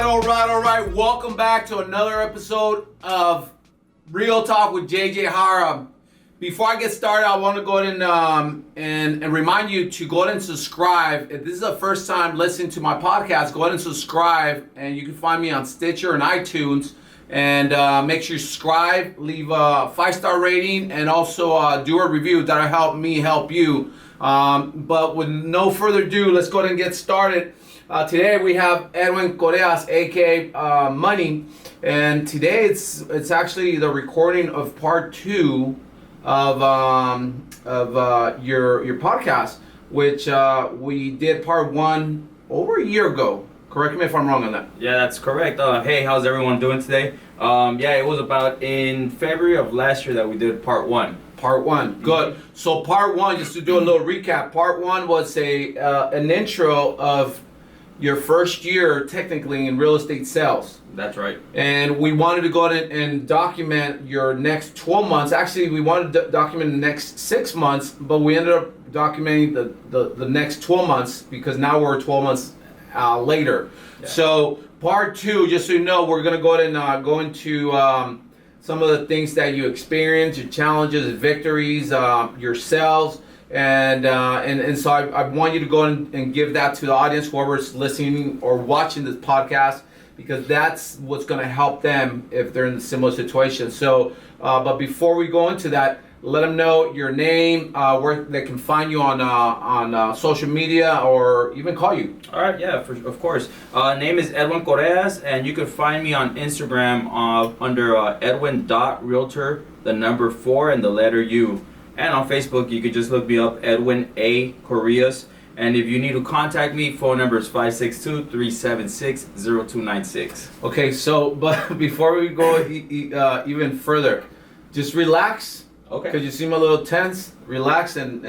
all right. Welcome back to another episode of Real Talk with JJ Hara. Before I get started, I want to go ahead and remind you to go ahead and subscribe. If this is the first time listening to my podcast, go ahead and subscribe. And you can find me on Stitcher and iTunes. And make sure you subscribe, leave a 5-star rating, and also do a review. That'll help me help you. But with no further ado, let's go ahead and get started. Today we have Edwin Correas, aka Money, and today it's actually the recording of part 2 of your podcast, which we did part 1 over a year ago. Correct me if I'm wrong on that. Yeah, that's correct. Hey, how's everyone doing today? Yeah, it was about in February of last year that we did part 1. Part 1, good. So part 1, just to do a little recap, part 1 was an intro of your first year technically in real estate sales. That's right. And we wanted to go ahead and document your next 12 months. Actually, we wanted to document the next 6 months, but we ended up documenting the next 12 months because now we're 12 months later. Yeah. So part 2, just so you know, we're going to go ahead and go into some of the things that you experienced, your challenges, victories, your sales. And so I want you to go and give that to the audience, whoever's listening or watching this podcast, because that's what's going to help them if they're in a similar situation. So, but before we go into that, let them know your name, where they can find you on social media, or even call you. All right, yeah, of course. Name is Edwin Correas, and you can find me on Instagram under Edwin.Realtor, the number 4 and the letter U. And on Facebook, you could just look me up, Edwin A. Correas. And if you need to contact me, phone number is 562-376-0296. Okay, so but before we go even further, just relax. Okay. Because you seem a little tense. Relax and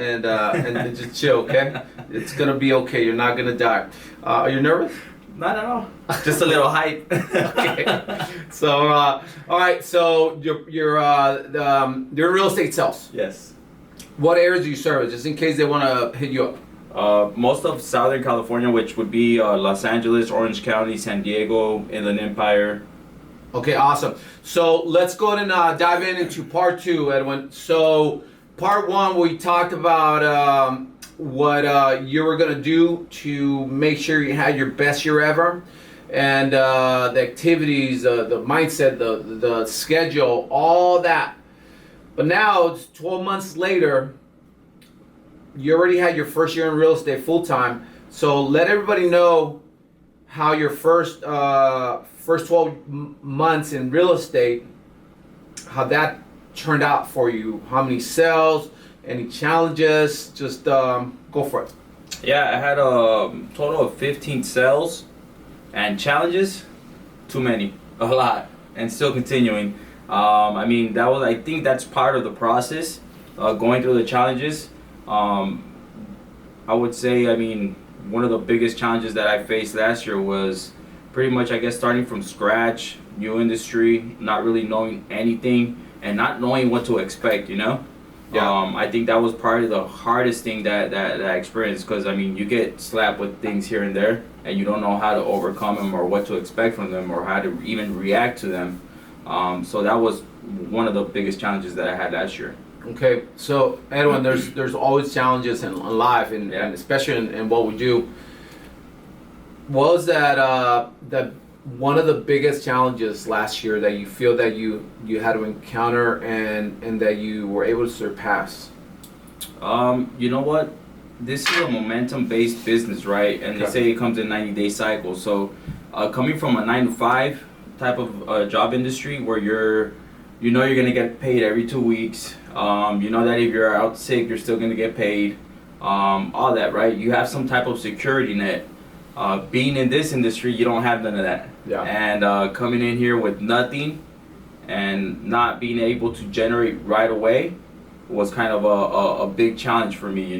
just chill, okay? It's going to be okay. You're not going to die. Are you nervous? Not at all. Just a little hype. Okay. So, all right. So you're real estate sales. Yes. What areas do you service, just in case they want to hit you up? Most of Southern California, which would be Los Angeles, Orange County, San Diego, Inland Empire. Okay, awesome. So let's go ahead and dive into part 2, Edwin. So part 1, we talked about what you were going to do to make sure you had your best year ever, and the activities, the mindset, the schedule, all that. But now it's 12 months later. You already had your first year in real estate full time. So let everybody know how your first 12 months in real estate, how that turned out for you. How many sales, any challenges? Just go for it. Yeah, I had a total of 15 sales, and challenges, too many, a lot, and still continuing. I think that's part of the process, going through the challenges. I would say, one of the biggest challenges that I faced last year was pretty much, starting from scratch, new industry, not really knowing anything, and not knowing what to expect, Yeah. I think that was probably the hardest thing that I experienced, because, you get slapped with things here and there, and you don't know how to overcome them or what to expect from them or how to even react to them. So that was one of the biggest challenges that I had last year. Okay, so Edwin, there's always challenges in life, and especially in what we do. What was that one of the biggest challenges last year that you feel that you had to encounter and that you were able to surpass? You know what? This is a momentum-based business, right? And They say it comes in 90-day cycles. So coming from a 9-to-5 type of job industry where you're gonna get paid every 2 weeks. You know that if you're out sick, you're still gonna get paid. All that, right? You have some type of security net. Being in this industry, you don't have none of that. Yeah. And coming in here with nothing and not being able to generate right away was kind of a big challenge for me.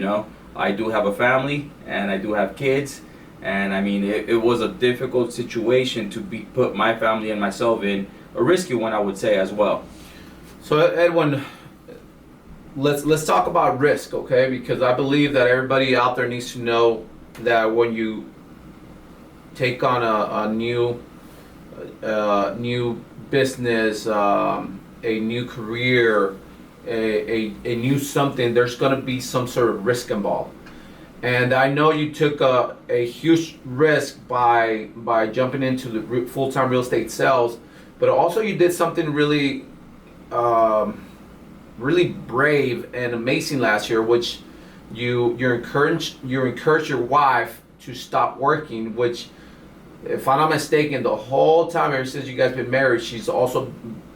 I do have a family and I do have kids. And it was a difficult situation to put my family and myself in, a risky one, I would say, as well. So Edwin, let's talk about risk, okay? Because I believe that everybody out there needs to know that when you take on a new new business, a new career, a new something, there's going to be some sort of risk involved. And I know you took a huge risk by jumping into the full-time real estate sales, but also you did something really, really brave and amazing last year, which you encouraged your wife to stop working, which, if I'm not mistaken, the whole time ever since you guys been married, she's also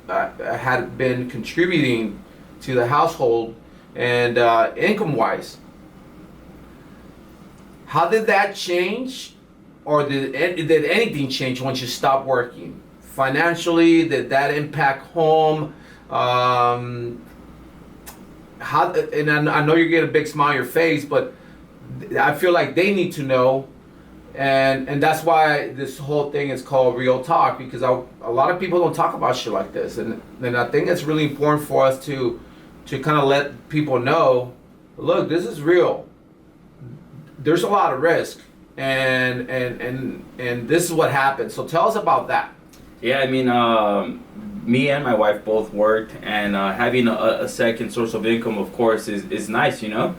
had been contributing to the household and income-wise. How did that change, or did anything change once you stopped working? Financially, did that impact home? How? And I know you get a big smile on your face, but I feel like they need to know, and that's why this whole thing is called Real Talk, because a lot of people don't talk about shit like this, and I think it's really important for us to kind of let people know, look, this is real. There's a lot of risk, and this is what happened. So tell us about that. Yeah, I mean, me and my wife both worked, and having a second source of income, of course, is nice, you know.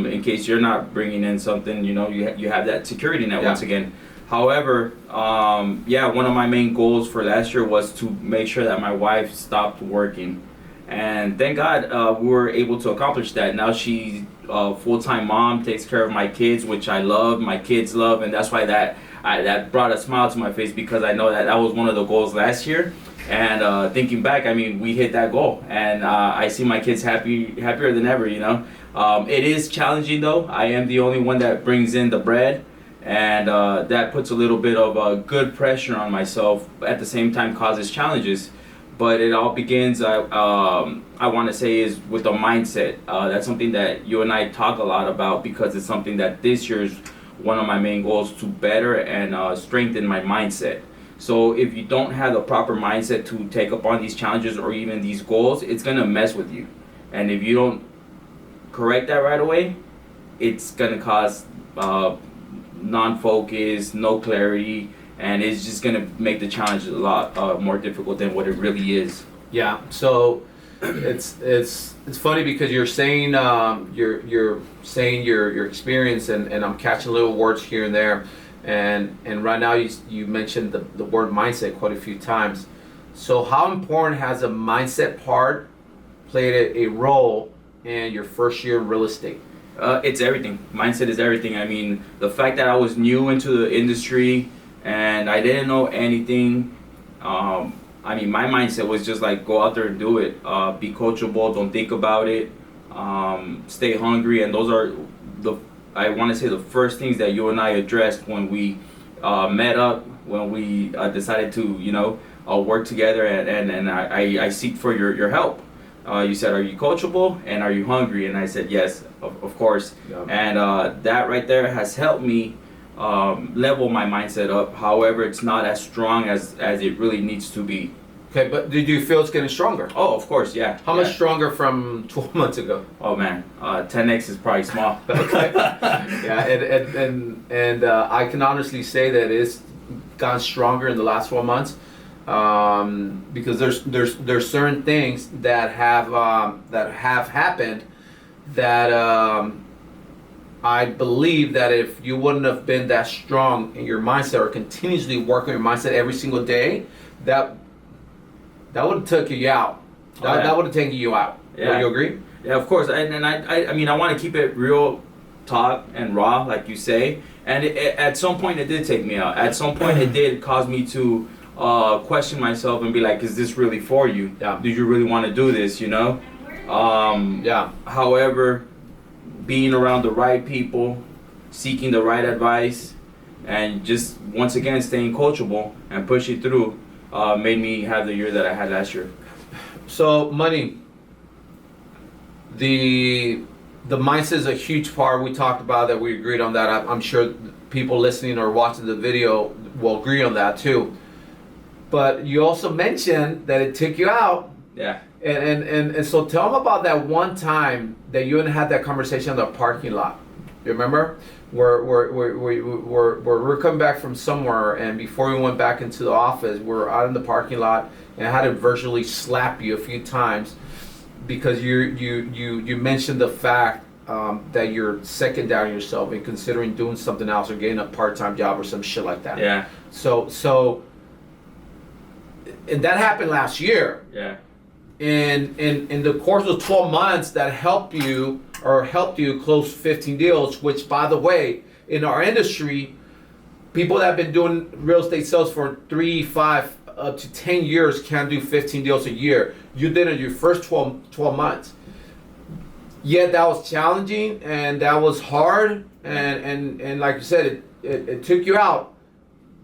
In case you're not bringing in something, you know, you have that security net once again. However, one of my main goals for last year was to make sure that my wife stopped working. And thank God we were able to accomplish that. Now she's a full-time mom, takes care of my kids, which I love, my kids love, and that's why that brought a smile to my face, because I know that was one of the goals last year. And thinking back, I mean, we hit that goal, and I see my kids happier than ever, you know. It is challenging though. I am the only one that brings in the bread, and that puts a little bit of good pressure on myself, at the same time causes challenges. But it all begins, I want to say, is with the mindset. That's something that you and I talk a lot about, because it's something that this year is one of my main goals, to better and strengthen my mindset. So if you don't have the proper mindset to take up on these challenges or even these goals, it's going to mess with you. And if you don't correct that right away, it's going to cause non-focus, no clarity, and it's just gonna make the challenge a lot more difficult than what it really is. Yeah. So it's funny, because you're saying you're saying your experience, and I'm catching little words here and there, and right now you mentioned the word mindset quite a few times. So how important has a mindset part played a role in your first year in real estate? It's everything. Mindset is everything. I mean, the fact that I was new into the industry and I didn't know anything. I mean, my mindset was just like, go out there and do it. Be coachable. Don't think about it. Stay hungry. And those are I want to say, the first things that you and I addressed when we met up, when we decided to, you know, work together. And I seek for your help. You said, are you coachable and are you hungry? And I said, yes, of course. Yeah. And that right there has helped me level my mindset up. However, it's not as strong as it really needs to be. Okay, but did you feel it's getting stronger? Oh, of course, yeah. How much stronger from 12 months ago? Oh man, 10x is probably small. Okay. Yeah, and I can honestly say that it's gotten stronger in the last 12 months, because there's certain things that have happened that I believe that if you wouldn't have been that strong in your mindset, or continuously work on your mindset every single day, that would have taken you out. That would have taken you out. Yeah. Would you agree? Yeah, of course. And I mean, I want to keep it real talk and raw, like you say. And at some point, it did take me out. At some point, it did cause me to question myself and be like, is this really for you? Yeah. Do you really want to do this, you know? Yeah. However, being around the right people, seeking the right advice, and just, once again, staying coachable and pushing through made me have the year that I had last year. So, money, the mindset is a huge part. We talked about that. We agreed on that. I'm sure people listening or watching the video will agree on that too. But you also mentioned that it took you out. Yeah. And so tell them about that one time that you and had that conversation in the parking lot. You remember? we're coming back from somewhere, and before we went back into the office, we're out in the parking lot, and I had to virtually slap you a few times because you mentioned the fact that you're second down yourself and considering doing something else or getting a part-time job or some shit like that. Yeah. So and that happened last year. Yeah. And in the course of 12 months, that helped you close 15 deals, which, by the way, in our industry, people that have been doing real estate sales for 3, 5, up to 10 years can't do 15 deals a year. You did it in your first 12 months. Yet that was challenging and that was hard. And like you said, it took you out.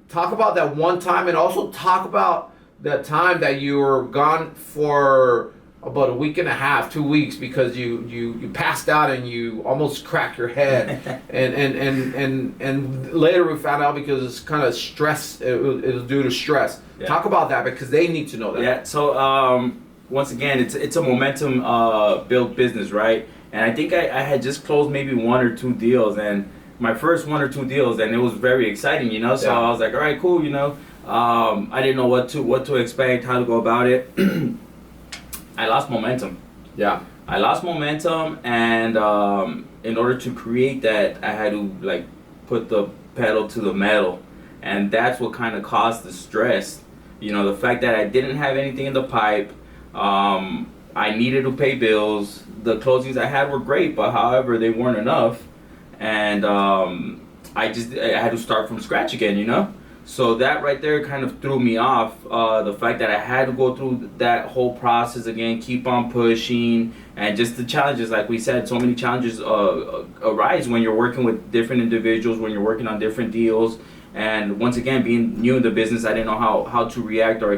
Talk about that one time, and also talk about that time that you were gone for about a week and a half, 2 weeks, because you passed out and you almost cracked your head, and later we found out because it's kind of stress. It was due to stress. Yeah. Talk about that because they need to know that. Yeah. So once again, it's a momentum built business, right? And I think I had just closed maybe 1 or 2 deals, and my first 1 or 2 deals, and it was very exciting, you know. So yeah. I was like, all right, cool, you know. I didn't know what to expect, how to go about it. I lost momentum. Yeah. I lost momentum, and in order to create that, I had to like put the pedal to the metal, and that's what kind of caused the stress. You know, the fact that I didn't have anything in the pipe. I needed to pay bills. The closings I had were great, but however, they weren't enough, and I had to start from scratch again. You know. So that right there kind of threw me off. The fact that I had to go through that whole process again, keep on pushing, and just the challenges, like we said, so many challenges arise when you're working with different individuals, when you're working on different deals. And once again, being new in the business, I didn't know how to react or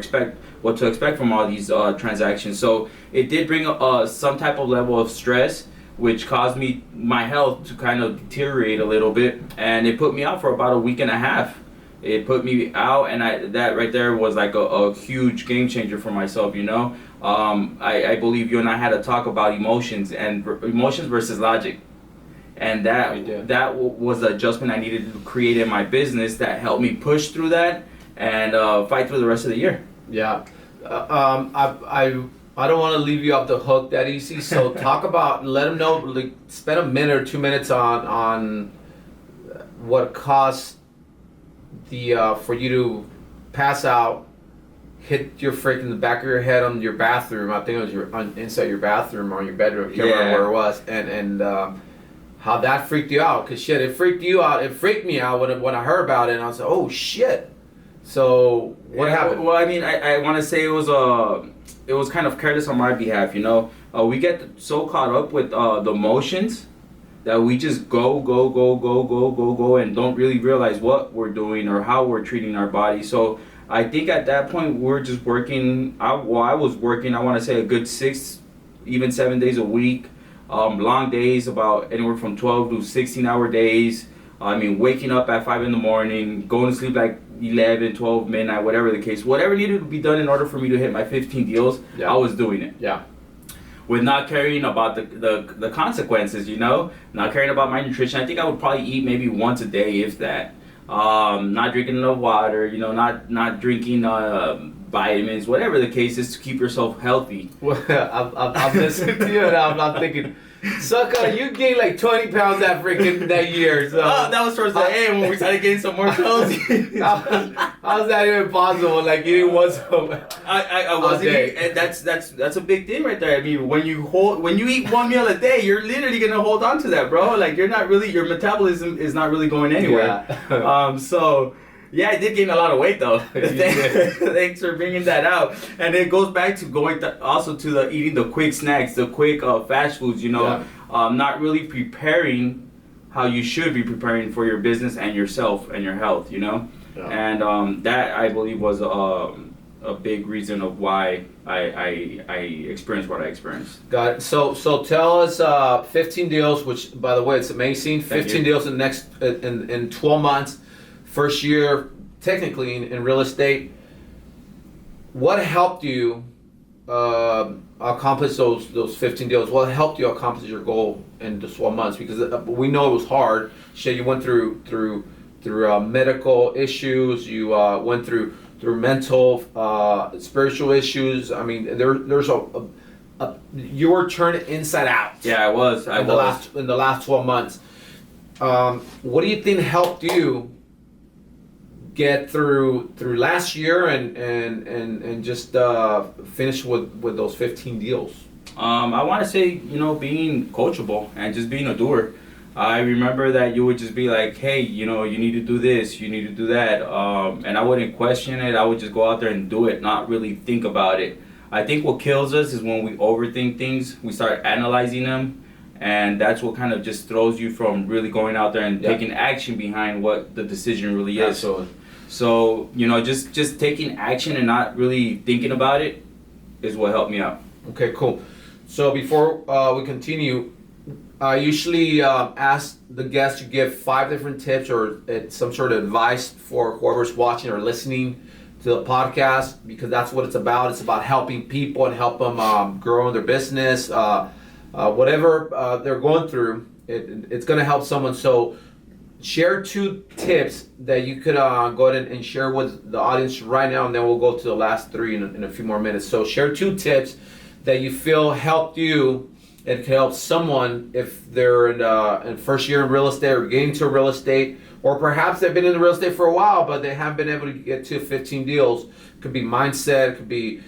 what to expect from all these transactions. So it did bring some type of level of stress, which caused my health to kind of deteriorate a little bit, and it put me out for about a week and a half. It put me out, and that right there was like a huge game changer for myself, you know. I believe you and I had to talk about emotions versus logic, and that was the adjustment I needed to create in my business that helped me push through that and fight through the rest of the year. Yeah, I don't want to leave you off the hook that easy. So let them know, like, spend a minute or 2 minutes on what caused for you to pass out, hit your freaking the back of your head on your bathroom. I think it was inside your bathroom or your bedroom. I can't remember where it was, and how that freaked you out. Cause shit, it freaked you out. It freaked me out when I heard about it, and I was like, oh shit. So what happened? Well, I mean, I want to say it was kind of careless on my behalf. You know, we get so caught up with the emotions that we just go, and don't really realize what we're doing or how we're treating our body. So I think at that point we're just working. I was working, I want to say, a good 6, even 7 days a week. Long days, about anywhere from 12 to 16-hour days. I mean, waking up at 5 in the morning, going to sleep like 11, 12, midnight, whatever the case. Whatever needed to be done in order for me to hit my 15 deals, I was doing it. Yeah. With not caring about the consequences, you know, not caring about my nutrition. I think I would probably eat maybe once a day, if that. Not drinking enough water, you know, not drinking vitamins, whatever the case is, to keep yourself healthy. Well, I'm listening to you and I'm thinking, sucker, you gained like 20 pounds that year. So that was towards the end when we started getting some more clothes. How's that even possible? Like eating once I wasn't eating, and that's a big thing right there. I mean, when you eat one meal a day, you're literally gonna hold on to that, bro. Like your metabolism is not really going anywhere. Yeah. So yeah, I did gain a lot of weight though. Thanks for bringing that out. And it goes back to eating the quick snacks, the quick fast foods. You know, not really preparing how you should be preparing for your business and yourself and your health. You know. Yeah. And that, I believe, was a big reason of why I experienced what I experienced. Got it. So tell us 15 deals, which, by the way, it's amazing. 15 deals in 12 months, first year technically in real estate. What helped you accomplish those 15 deals? What helped you accomplish your goal in the 12 months? Because we know it was hard. Shit, you went through medical issues. You went through mental, spiritual issues. I mean, there's you were turned inside out. Yeah, I was. In the last 12 months. What do you think helped you get through last year and just finish with those 15 deals? I want to say, being coachable and just being a doer. I remember that you would just be like, hey, you need to do this, you need to do that, and I wouldn't question it. I would just go out there and do it, not really think about it. I think what kills us is when we overthink things, we start analyzing them, and that's what kind of just throws you from really going out there and taking action behind what the decision really is. Absolutely. So, just taking action and not really thinking about it is what helped me out. Okay, cool. So before we continue, I usually ask the guests to give 5 different tips or some sort of advice for whoever's watching or listening to the podcast, because that's what it's about. It's about helping people and help them grow in their business. Whatever they're going through, it's going to help someone. So share 2 tips that you could go ahead and share with the audience right now, and then we'll go to the last 3 in a few more minutes. So share 2 tips that you feel helped you and can help someone if they're in first year in real estate or getting to real estate, or perhaps they've been in real estate for a while but they haven't been able to get to 15 deals. Could be mindset, could be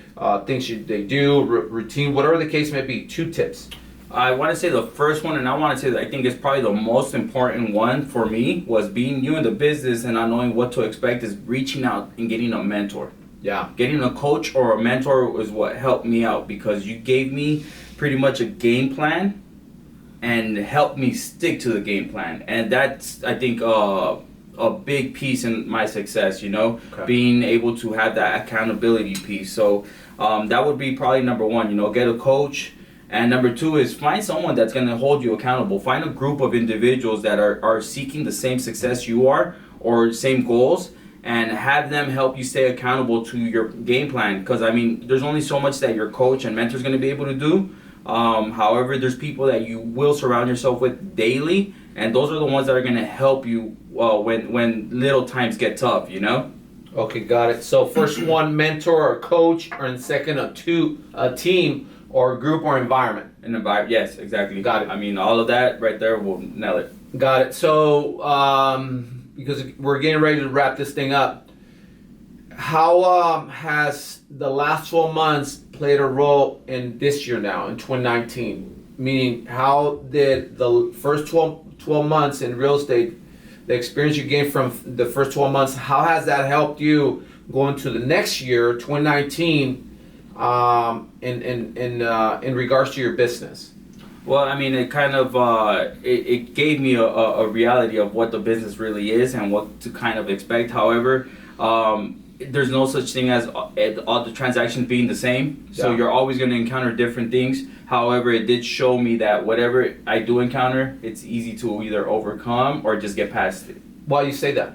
things they do, routine, whatever the case may be. 2 tips. I want to say the first one, and I want to say that I think it's probably the most important one for me, was being new in the business and not knowing what to expect, is reaching out and getting a mentor. Yeah. Getting a coach or a mentor was what helped me out, because you gave me pretty much a game plan and helped me stick to the game plan. And that's, I think, a big piece in my success, being able to have that accountability piece. So that would be probably number 1, get a coach. And number 2 is find someone that's going to hold you accountable. Find a group of individuals that are seeking the same success you are or same goals, and have them help you stay accountable to your game plan. Because, there's only so much that your coach and mentor is going to be able to do. However, there's people that you will surround yourself with daily, and those are the ones that are going to help you when little times get tough, Okay, got it. So first one, mentor or coach, and second, a team or group or environment. An environment, yes, exactly. Got it. All of that right there will nail it. Got it. So because we're getting ready to wrap this thing up, how has the last 12 months played a role in this year now, in 2019? Meaning, how did the first 12 months in real estate, the experience you gained from the first 12 months, how has that helped you go into the next year, 2019, in regards to your business? Well, it kind of it gave me a reality of what the business really is and what to kind of expect. However, there's no such thing as all the transactions being the same. So you're always going to encounter different things. However, it did show me that whatever I do encounter, it's easy to either overcome or just get past it. Why you say that?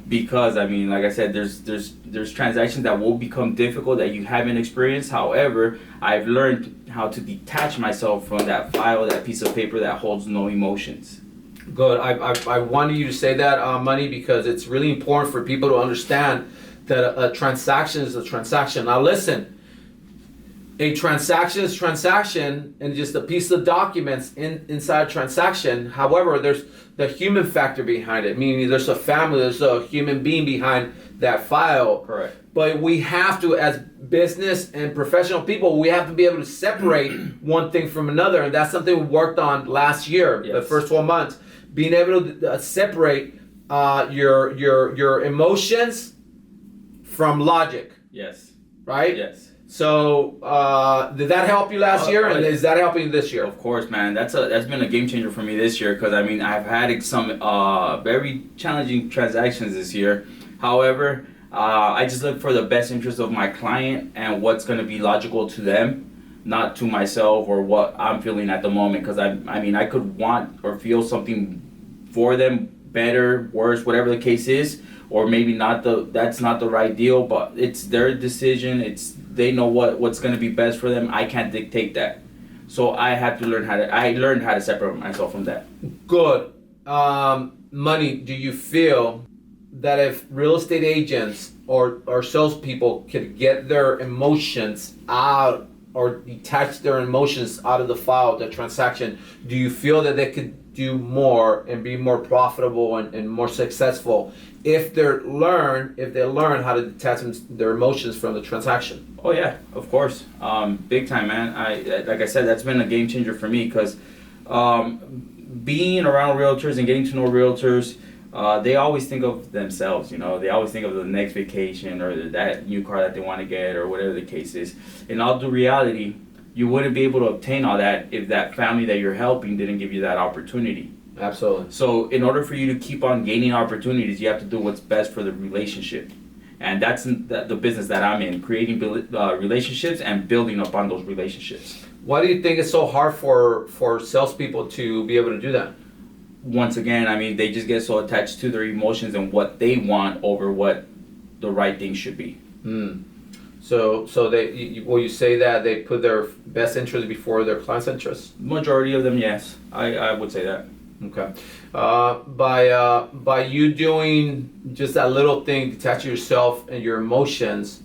Because like I said, there's transactions that will become difficult that you haven't experienced. However, I've learned how to detach myself from that file, that piece of paper that holds no emotions. Good. I wanted you to say that, Money, because it's really important for people to understand that a transaction is a transaction. Now listen, a transaction is transaction and just a piece of documents inside a transaction. However, there's the human factor behind it, meaning there's a family, there's a human being behind that file. Correct. But we have to, as business and professional people, we have to be able to separate one thing from another. And that's something we worked on last year, the first 12 months. Being able to separate your emotions from logic. Yes. Right? Yes. So did that help you last year, and is that helping you this year? Of course, man. That's been a game changer for me this year, because I've had some very challenging transactions this year. However, I just look for the best interest of my client and what's going to be logical to them, not to myself or what I'm feeling at the moment. Because I could want or feel something for them, better, worse, whatever the case is, or maybe that's not the right deal, but it's their decision. It's They know what's going to be best for them. I can't dictate that. So I had to learn I learned how to separate myself from that. Good. Money, do you feel that if real estate agents or salespeople could get their emotions out or detach their emotions out of the file, the transaction, do you feel that they could do more and be more profitable and more successful if they learn how to detach their emotions from the transaction? Oh yeah, of course, big time, man. Like I said, that's been a game changer for me because being around realtors and getting to know realtors, they always think of themselves, you know. They always think of the next vacation or that new car that they want to get or whatever the case is. In all due reality, you wouldn't be able to obtain all that if that family that you're helping didn't give you that opportunity. Absolutely. So in order for you to keep on gaining opportunities, you have to do what's best for the relationship. And that's the business that I'm in, creating relationships and building upon those relationships. Why do you think it's so hard for salespeople to be able to do that? Once again, I mean, they just get so attached to their emotions and what they want over what the right thing should be. So will you say that they put their best interest before their client's interest? Majority of them, yes. I would say that. Okay. By you doing just that little thing, detach yourself and your emotions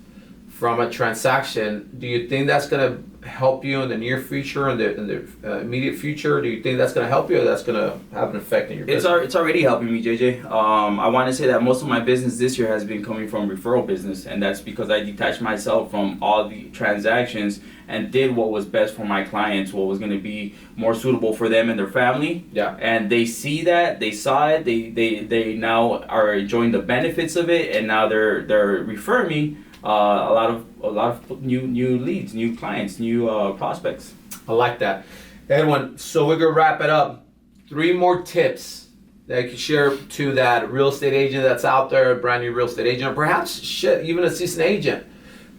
from a transaction, do you think that's going to help you in the near future and the immediate future? Do you think that's going to help you, or that's going to have an effect in your business? It's already helping me, JJ. I want to say that most of my business this year has been coming from referral business, and that's because I detached myself from all the transactions and did what was best for my clients, what was going to be more suitable for them and their family. Yeah. And they see that, they saw it, they now are enjoying the benefits of it, and now they're referring me a lot of new leads, new clients, new prospects. I like that. Edwin, so we're going to wrap it up. 3 more tips that you can share to that real estate agent that's out there, a brand new real estate agent, or perhaps even a seasoned agent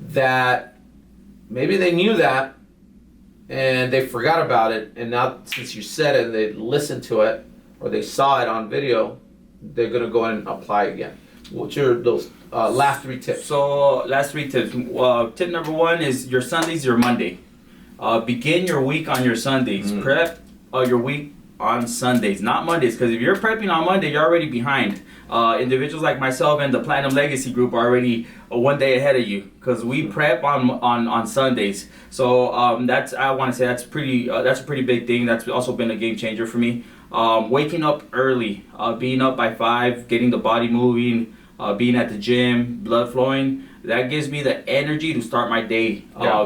that maybe they knew that and they forgot about it, and now since you said it and they listened to it or they saw it on video, they're going to go in and apply again. What's those last 3 tips? So last 3 tips. Tip number 1 is your Sunday's your Monday. Begin your week on your Sundays. Prep your week on Sundays, not Mondays. Because if you're prepping on Monday, you're already behind. Individuals like myself and the Platinum Legacy Group are already 1 day ahead of you because we prep on Sundays. So I want to say that's a pretty big thing. That's also been a game changer for me. Waking up early, being up by 5, getting the body moving, being at the gym, blood flowing, that gives me the energy to start my day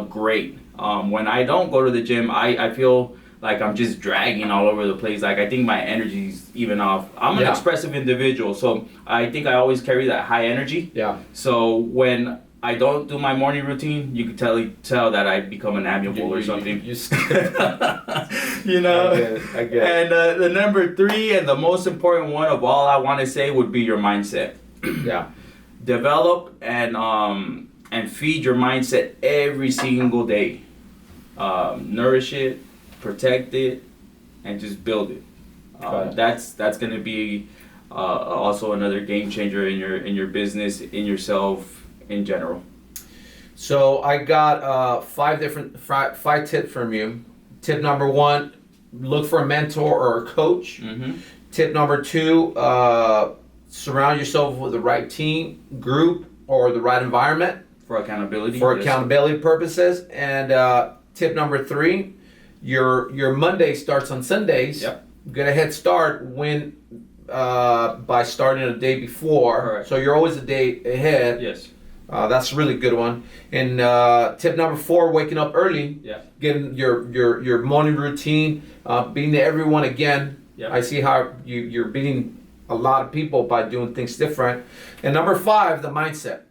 great. When I don't go to the gym, I feel like I'm just dragging all over the place. Like I think my energy's even off. I'm an expressive individual, so I think I always carry that high energy. Yeah. So when I don't do my morning routine, you can tell that I become an amiable or something. You know? I get it. And the number 3 and the most important one of all I want to say would be your mindset. Yeah. Develop and feed your mindset every single day. Nourish it, protect it, and just build it. That's going to be also another game changer in your business, in yourself, in general. So I got 5 tips from you. Tip number 1, look for a mentor or a coach. Tip number 2, surround yourself with the right team, group, or the right environment For accountability. Accountability purposes. And tip number 3, your Monday starts on Sundays. Yep. Get a head start by starting a day before. Correct. So you're always a day ahead. Yes. That's a really good one. And tip number 4, waking up early. Yeah. Getting your morning routine, beating everyone again. Yeah. I see how you're beating a lot of people by doing things different. And number 5, the mindset,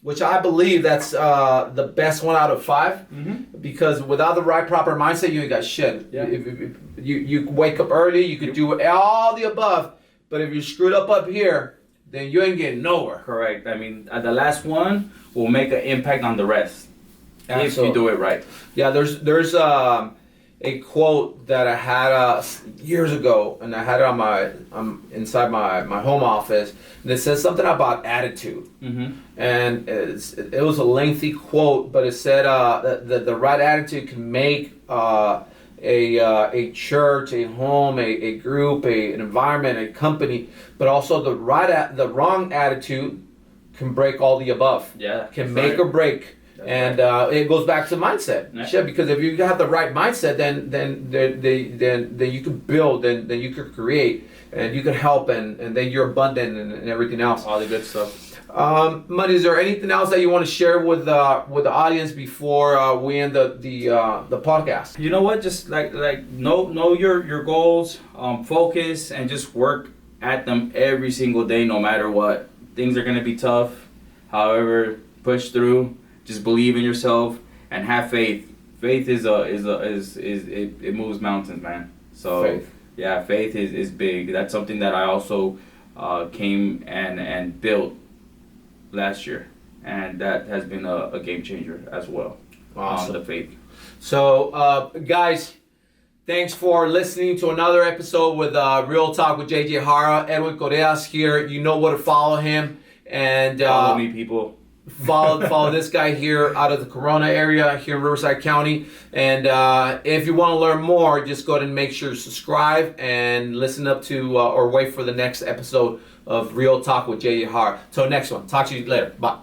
which I believe that's the best one out of 5. Because without the right proper mindset, you ain't got shit. Yeah. If you wake up early, you could do all the above. But if you're screwed up here, then you ain't getting nowhere. Correct. I mean, the last one will make an impact on the rest. Absolutely. If you do it right. Yeah, there's a quote that I had years ago, and I had it on inside my home office, and it says something about attitude. Mm-hmm. And it was a lengthy quote, but it said that the right attitude can make a church, a home, a group, an environment, a company, but also the wrong attitude can break all the above. Yeah, Can make or break. And it goes back to mindset. Yeah. Sure, because if you have the right mindset, then you can build, then you can create, and you can help, and then you're abundant and everything else. all the good stuff. Muddy, is there anything else that you want to share with the audience before we end the podcast? You know what? Just like know your goals, focus, and just work at them every single day, no matter what. Things are gonna be tough. However, push through. Just believe in yourself and have faith. Faith it moves mountains, man. So Faith. yeah, faith is big. That's something that I also came and built last year, and that has been a game changer as well. Awesome. The faith. So, guys, thanks for listening to another episode with Real Talk with JJ Hara. Edwin Correas here. You know where to follow him. And Follow me, people. follow this guy here out of the Corona area here in Riverside County. And if you want to learn more, just go ahead and make sure to subscribe and listen up to or wait for the next episode of Real Talk with JJ Hara. Till next one. Talk to you later. Bye.